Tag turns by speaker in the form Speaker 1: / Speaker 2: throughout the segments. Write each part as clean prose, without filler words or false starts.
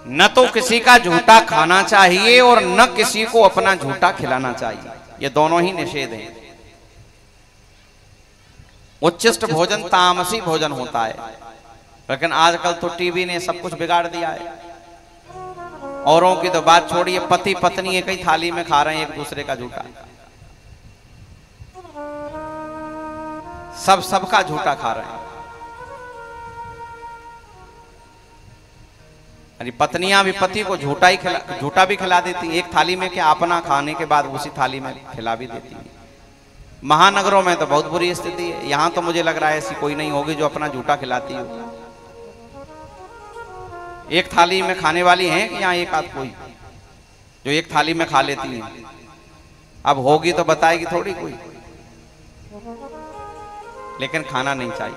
Speaker 1: न तो किसी का झूठा खाना चाहिए और न किसी को अपना झूठा खिलाना चाहिए। ये दोनों ही निषेध हैं। उच्चिष्ट भोजन तामसी भोजन होता है, लेकिन आजकल तो टीवी ने सब कुछ बिगाड़ दिया है। औरों की तो बात छोड़िए, पति पत्नी एक ही थाली में खा रहे हैं एक दूसरे का झूठा, सबका झूठा खा रहे हैं। अरे पत्नियां भी पति को झूठा भी खिला देती हैं। एक थाली में क्या, अपना खाने के बाद उसी थाली में खिला भी देती है। महानगरों में तो बहुत बुरी स्थिति है। यहां तो मुझे लग रहा है ऐसी कोई नहीं होगी जो अपना झूठा खिलाती हो। एक थाली में खाने वाली हैं कि यहाँ एक आध कोई जो एक थाली में खा लेती है? अब होगी तो बताएगी थोड़ी कोई, लेकिन खाना नहीं चाहिए,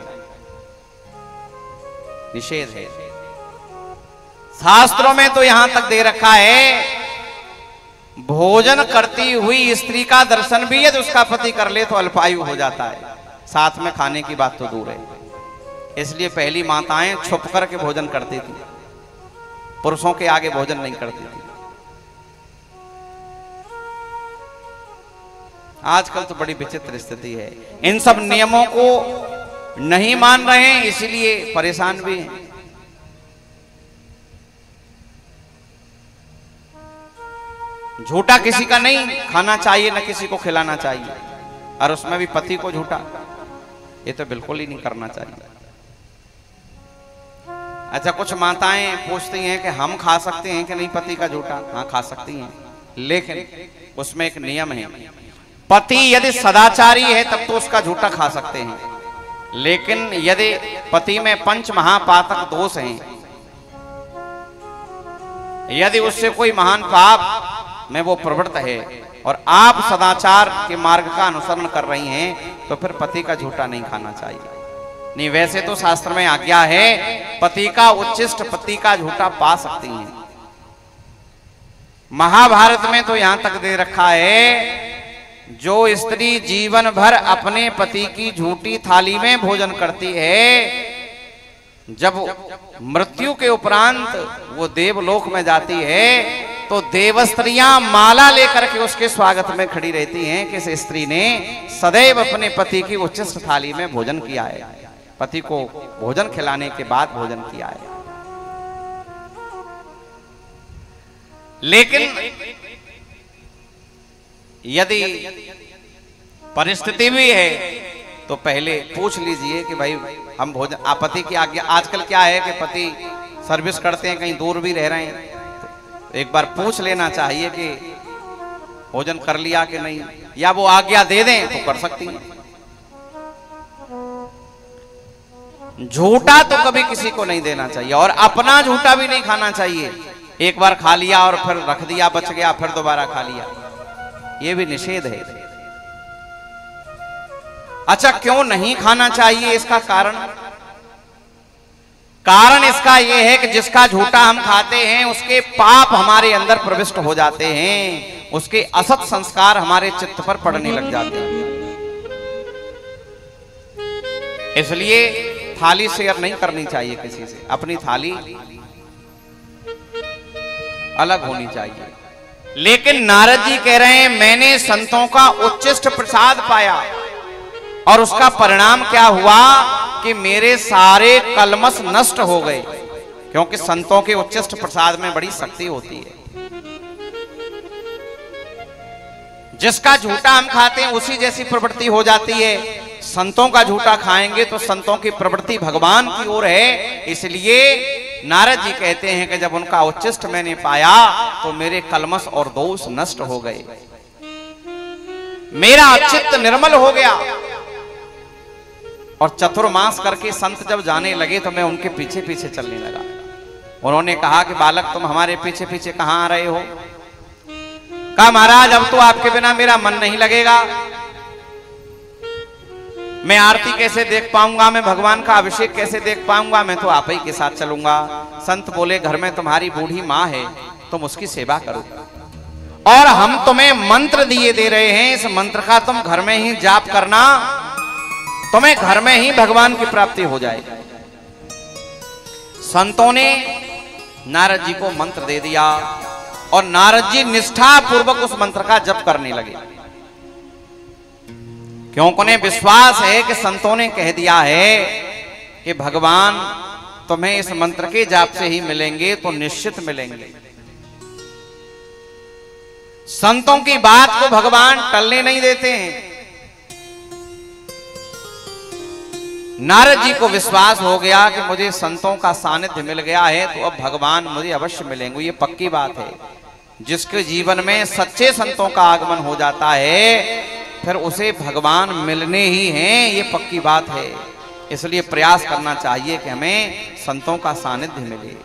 Speaker 1: निषेध है। शास्त्रों में तो यहां तक दे रखा है, भोजन करती हुई स्त्री का दर्शन भी यदि उसका पति कर ले तो अल्पायु हो जाता है। साथ में खाने की बात तो दूर है। इसलिए पहली माताएं छुप करके भोजन करती थी, पुरुषों के आगे भोजन नहीं करती थी। आजकल तो बड़ी विचित्र स्थिति है। इन सब नियमों को नहीं मान रहे हैं, इसीलिए परेशान भी हैं। झूठा किसी का नहीं खाना चाहिए, न किसी को खिलाना चाहिए, और उसमें भी पति को झूठा, ये तो बिल्कुल ही नहीं करना चाहिए। अच्छा, कुछ माताएं पूछती हैं कि हम खा सकते हैं कि नहीं पति का झूठा? हाँ, खा सकती हैं, लेकिन उसमें एक नियम है। पति यदि सदाचारी है तब तो उसका झूठा खा सकते हैं, लेकिन यदि पति में पंच महापातक दोष हैं, यदि उससे कोई महान पाप में वो प्रवृत्त है और आप सदाचार के मार्ग का अनुसरण कर रही हैं, तो फिर पति का झूठा नहीं खाना चाहिए। नहीं, वैसे तो शास्त्र में आज्ञा है, पति का उच्चिष्ट पति का झूठा पा सकती हैं। महाभारत में तो यहां तक दे रखा है, जो स्त्री जीवन भर अपने पति की झूठी थाली में भोजन करती है, जब मृत्यु के उपरांत वो देवलोक में जाती है तो देवस्त्रियां माला लेकर के उसके स्वागत में खड़ी रहती हैं कि इस स्त्री ने सदैव अपने पति की उच्चिष्ट थाली में भोजन किया है, पति को भोजन खिलाने के बाद भोजन किया है। लेकिन यदि परिस्थिति भी है तो पहले पूछ लीजिए कि भाई हम भोजन, पति की आज्ञा। आजकल क्या है कि पति सर्विस करते हैं, कहीं दूर भी रह रहे हैं, तो एक बार पूछ लेना चाहिए कि भोजन कर लिया कि नहीं, या वो आज्ञा दे दें तो कर सकती हैं। झूठा तो कभी किसी को नहीं देना चाहिए, और अपना झूठा भी नहीं खाना चाहिए। एक बार खा लिया और फिर रख दिया, बच गया, फिर दोबारा खा लिया, ये भी निषेध है। अच्छा, क्यों नहीं खाना चाहिए? इसका कारण इसका यह है कि जिसका झूठा हम खाते हैं उसके पाप हमारे अंदर प्रविष्ट हो जाते हैं, उसके असत संस्कार हमारे चित्त पर पड़ने लग जाते हैं। इसलिए थाली शेयर नहीं करनी चाहिए किसी से, अपनी थाली अलग होनी चाहिए। लेकिन नारद जी कह रहे हैं, मैंने संतों का उच्चिष्ट प्रसाद पाया और उसका परिणाम क्या हुआ कि मेरे सारे कलमश नष्ट हो गए, क्योंकि संतों के उच्चिष्ट प्रसाद में बड़ी शक्ति होती है। जिसका झूठा हम खाते हैं उसी जैसी प्रवृत्ति हो जाती है। संतों का झूठा खाएंगे तो संतों की प्रवृत्ति भगवान की ओर है। इसलिए नारद जी कहते हैं कि जब उनका उच्चिष्ट मैंने पाया तो मेरे कलमश और दोष नष्ट हो गए, मेरा चित्त निर्मल हो गया। और चतुर्मास करके संत जब जाने लगे तो मैं उनके पीछे पीछे चलने लगा। उन्होंने कहा कि बालक तुम हमारे पीछे पीछे कहां आ रहे हो? कहा महाराज अब तो आपके बिना मेरा मन नहीं लगेगा, मैं आरती कैसे देख पाऊंगा, मैं भगवान का अभिषेक कैसे देख पाऊंगा, मैं तो आप ही के साथ चलूंगा। संत बोले घर में तुम्हारी बूढ़ी माँ है, तुम उसकी सेवा करो, और हम तुम्हें मंत्र दिए दे रहे हैं, इस मंत्र का तुम घर में ही जाप करना, तुम्हें घर में ही भगवान की प्राप्ति हो जाएगी। संतों ने नारद जी को मंत्र दे दिया और नारद जी निष्ठा पूर्वक उस मंत्र का जप करने लगे, क्योंकि उन्हें विश्वास है कि संतों ने कह दिया है कि भगवान तुम्हें इस मंत्र के जाप से ही मिलेंगे, तो निश्चित मिलेंगे। संतों की बात को भगवान टलने नहीं देते हैं। नारद जी को विश्वास हो गया कि मुझे संतों का सानिध्य मिल गया है, तो अब भगवान मुझे अवश्य मिलेंगे, ये पक्की बात है। जिसके जीवन में सच्चे संतों का आगमन हो जाता है फिर उसे भगवान मिलने ही हैं, ये पक्की बात है। इसलिए प्रयास करना चाहिए कि हमें संतों का सानिध्य मिले।